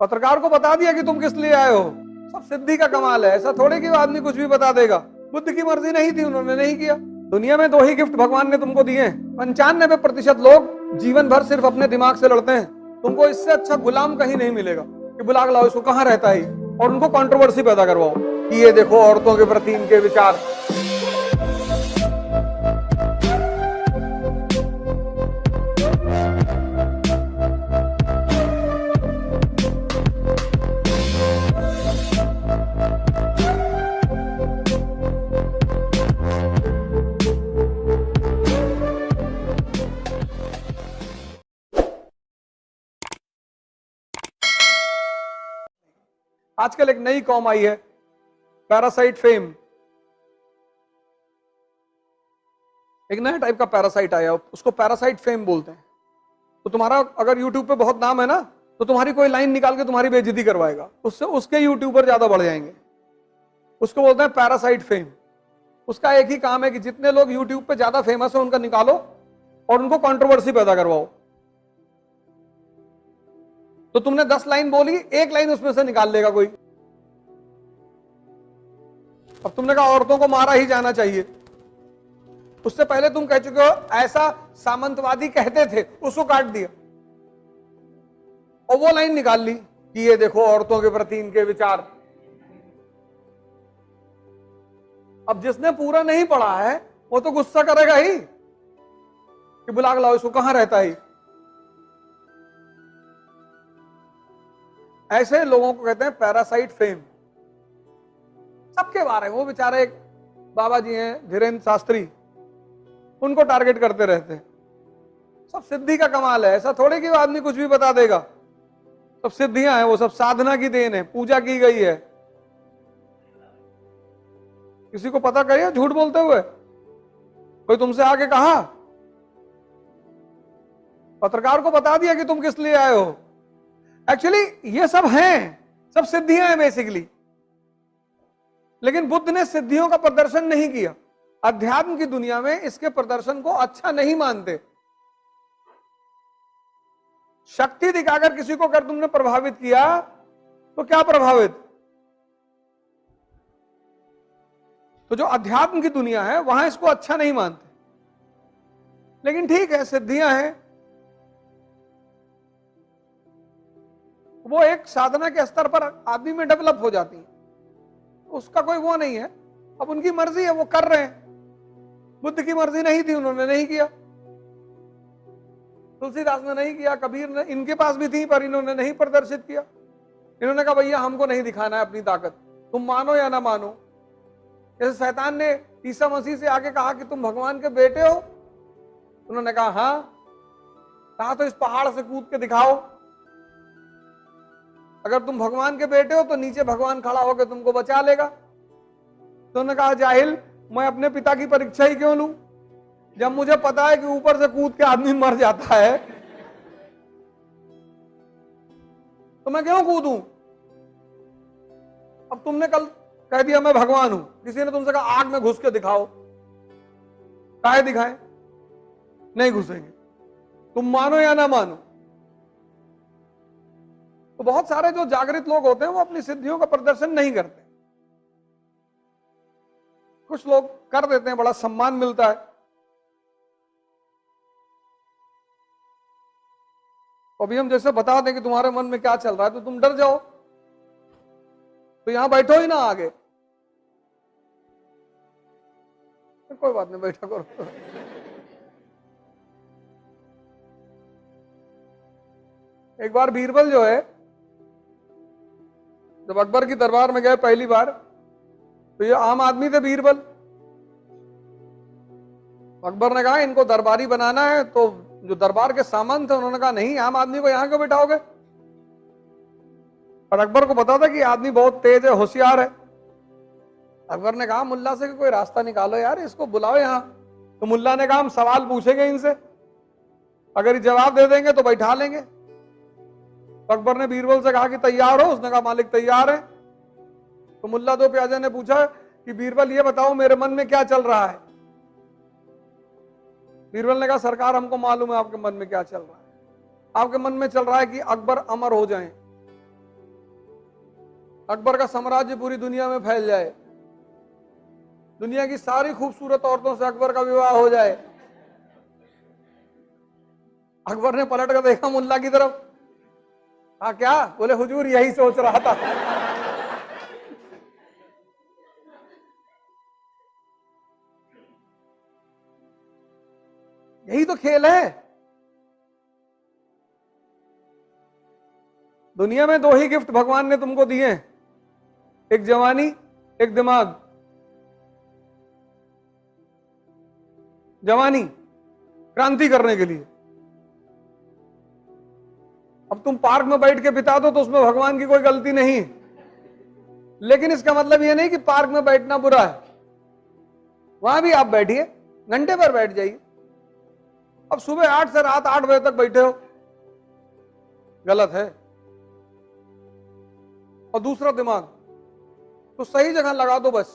पत्रकार को बता दिया कि तुम किस लिए आए हो। सब सिद्धि का कमाल है। ऐसा थोड़े कि आदमी कुछ भी बता देगा। बुद्ध की मर्जी नहीं थी, उन्होंने नहीं किया। दुनिया में 2 ही गिफ्ट भगवान ने तुमको दिए हैं। 95% लोग जीवन भर सिर्फ अपने दिमाग से लड़ते हैं। तुमको इससे अच्छा गुलाम कहीं नहीं मिलेगा कि बुला लाओ इसको, कहां रहता है, और उनको कंट्रोवर्सी पैदा करवाओ कि ये देखो औरतों के प्रति इनके विचार। आजकल एक नई कॉम आई है, पैरासाइट फेम। एक नया टाइप का पैरासाइट आया, उसको पैरासाइट फेम बोलते हैं। तो तुम्हारा अगर यूट्यूब पे बहुत नाम है ना, तो तुम्हारी कोई लाइन निकाल के तुम्हारी बेइज्जती करवाएगा, उससे उसके यूट्यूबर ज्यादा बढ़ जाएंगे। उसको बोलते हैं पैरासाइट फेम। उसका एक ही काम है कि जितने लोग यूट्यूब पे ज्यादा फेमस है उनका निकालो और उनको कंट्रोवर्सी पैदा करवाओ। तो तुमने 10 लाइन बोली, 1 लाइन उसमें से निकाल लेगा कोई। अब तुमने कहा औरतों को मारा ही जाना चाहिए, उससे पहले तुम कह चुके हो ऐसा सामंतवादी कहते थे, उसको काट दिया और वो लाइन निकाल ली कि ये देखो औरतों के प्रति इनके विचार। अब जिसने पूरा नहीं पढ़ा है वो तो गुस्सा करेगा ही कि बुला लाओ इसको, कहां रहता है। ऐसे लोगों को कहते हैं पैरासाइट फेम। सबके बारे में, वो बेचारे एक बाबा जी हैं धीरेन्द्र शास्त्री, उनको टारगेट करते रहते हैं। सब सिद्धि का कमाल है। ऐसा थोड़े कि आदमी कुछ भी बता देगा। सब सिद्धियां हैं, वो सब साधना की देन है, पूजा की गई है। किसी को पता करिए झूठ बोलते हुए कोई तुमसे आके कहा, पत्रकार को बता दिया कि तुम किस लिए आए हो। एक्चुअली ये सब हैं, सब सिद्धियां हैं बेसिकली। लेकिन बुद्ध ने सिद्धियों का प्रदर्शन नहीं किया। अध्यात्म की दुनिया में इसके प्रदर्शन को अच्छा नहीं मानते। शक्ति दिखाकर किसी को अगर तुमने प्रभावित किया तो क्या प्रभावित। तो जो अध्यात्म की दुनिया है वहां इसको अच्छा नहीं मानते। लेकिन ठीक है, सिद्धियां हैं, वो एक साधना के स्तर पर आदमी में डेवलप हो जाती है, उसका कोई वो नहीं है। अब उनकी मर्जी है, वो कर रहे हैं। बुद्ध की मर्जी नहीं थी, उन्होंने नहीं किया। तुलसीदास ने नहीं किया, कबीर ने, इनके पास भी थी पर इन्होंने नहीं प्रदर्शित किया। इन्होंने कहा भैया हमको नहीं दिखाना है अपनी ताकत, तुम मानो या ना मानो। जैसे शैतान ने ईसा मसीह से आके कहा कि तुम भगवान के बेटे हो, उन्होंने कहा हाँ। कहा तो इस पहाड़ से कूद के दिखाओ, अगर तुम भगवान के बेटे हो तो नीचे भगवान खड़ा होकर तुमको बचा लेगा। तो उन्होंने कहा जाहिल, मैं अपने पिता की परीक्षा ही क्यों लूं, जब मुझे पता है कि ऊपर से कूद के आदमी मर जाता है, तो मैं क्यों कूदूं। अब तुमने कल कह दिया मैं भगवान हूं, किसी ने तुमसे कहा आग में घुस के दिखाओ, काहे दिखाएं, नहीं घुसेंगे, तुम मानो या ना मानो। तो बहुत सारे जो जागृत लोग होते हैं वो अपनी सिद्धियों का प्रदर्शन नहीं करते। कुछ लोग कर देते हैं, बड़ा सम्मान मिलता है। अभी हम जैसे बता दें कि तुम्हारे मन में क्या चल रहा है तो तुम डर जाओ, तो यहां बैठो ही ना आगे। कोई बात नहीं, बैठा करो। एक बार बीरबल जो है, जब अकबर की दरबार में गए पहली बार, तो ये आम आदमी थे बीरबल। अकबर ने कहा इनको दरबारी बनाना है, तो जो दरबार के सामंत थे उन्होंने कहा नहीं, आम आदमी को यहां क्यों बिठाओगे। और अकबर को पता था कि आदमी बहुत तेज है, होशियार है। अकबर ने कहा मुल्ला से कोई रास्ता निकालो यार, इसको बुलाओ यहां। तो मुल्ला ने कहा हम सवाल पूछेंगे इनसे, अगर ये जवाब दे देंगे तो बैठा लेंगे। तो अकबर ने बीरबल से कहा कि तैयार हो, उसने कहा मालिक तैयार है। तो मुल्ला दो प्याजे ने पूछा कि बीरबल ये बताओ मेरे मन में क्या चल रहा है। बीरबल ने कहा सरकार हमको मालूम है आपके मन में क्या चल रहा है। आपके मन में चल रहा है कि अकबर अमर हो जाएं, अकबर का साम्राज्य पूरी दुनिया में फैल जाए, दुनिया की सारी खूबसूरत औरतों से अकबर का विवाह हो जाए। अकबर ने पलट कर देखा मुल्ला की तरफ, हाँ क्या? बोले हुजूर यही सोच रहा था। यही तो खेल है। दुनिया में दो ही गिफ्ट भगवान ने तुमको दिए, एक जवानी, एक दिमाग। जवानी क्रांति करने के लिए। अब तुम पार्क में बैठ के बिता दो तो उसमें भगवान की कोई गलती नहीं, लेकिन इसका मतलब यह नहीं कि पार्क में बैठना बुरा है। वहां भी आप बैठिए, घंटे पर बैठ जाइए। अब सुबह 8 से रात 8 बजे तक बैठे हो, गलत है। और दूसरा दिमाग तो सही जगह लगा दो बस,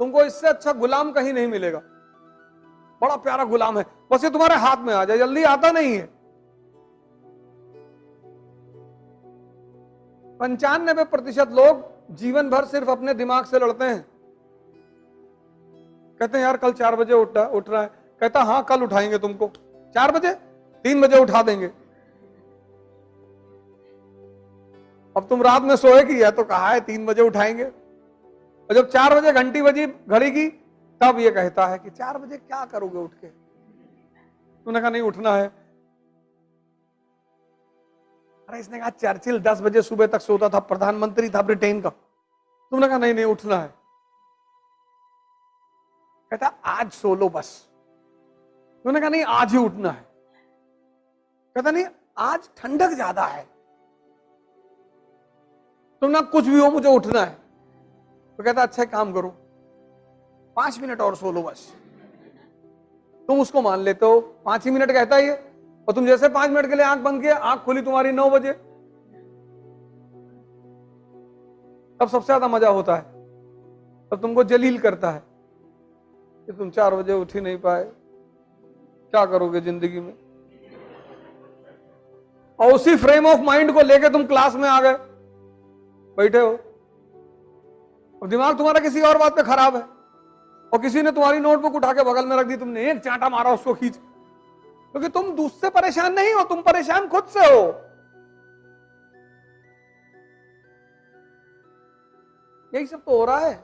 तुमको इससे अच्छा गुलाम कहीं नहीं मिलेगा। बड़ा प्यारा गुलाम है, बस ये तुम्हारे हाथ में आ जाए, जल्दी आता नहीं है। 95% लोग जीवन भर सिर्फ अपने दिमाग से लड़ते हैं। कहते हैं यार कल 4 बजे उठ रहा है, कहता हाँ कल उठाएंगे तुमको 4 बजे, 3 बजे उठा देंगे। अब तुम रात में सोए कि है तो कहा है 3 बजे उठाएंगे, और जब 4 बजे घंटी बजी घड़ी की तब ये कहता है कि 4 बजे क्या करोगे उठ के? तुमने कहा नहीं उठना है। अरे इसने कहा चर्चिल 10 बजे सुबह तक सोता था, प्रधानमंत्री था ब्रिटेन का। तुमने कहा नहीं नहीं उठना है। कहता आज सो लो बस। तुमने कहा नहीं आज ही उठना है। कहता नहीं आज ठंडक ज्यादा है। तुम ना कुछ भी हो मुझे उठना है। तो कहता अच्छा काम करो 5 मिनट और सो लो बस। तुम उसको मान लेते हो, 5 ही मिनट कहता है ये, और तुम जैसे 5 मिनट के लिए आंख बंद किया, आंख खुली तुम्हारी 9 बजे। तब सबसे ज्यादा मजा होता है, तब तुमको जलील करता है कि तुम 4 बजे उठ ही नहीं पाए, क्या करोगे जिंदगी में। और उसी फ्रेम ऑफ माइंड को लेके तुम क्लास में आ गए, बैठे हो, और दिमाग तुम्हारा किसी और बात पे खराब है, और किसी ने तुम्हारी नोटबुक उठा के बगल में रख दी, तुमने एक चांटा मारा उसको खींच, क्योंकि तुम दूसरे परेशान नहीं हो, तुम परेशान खुद से हो। यही सब तो हो रहा है।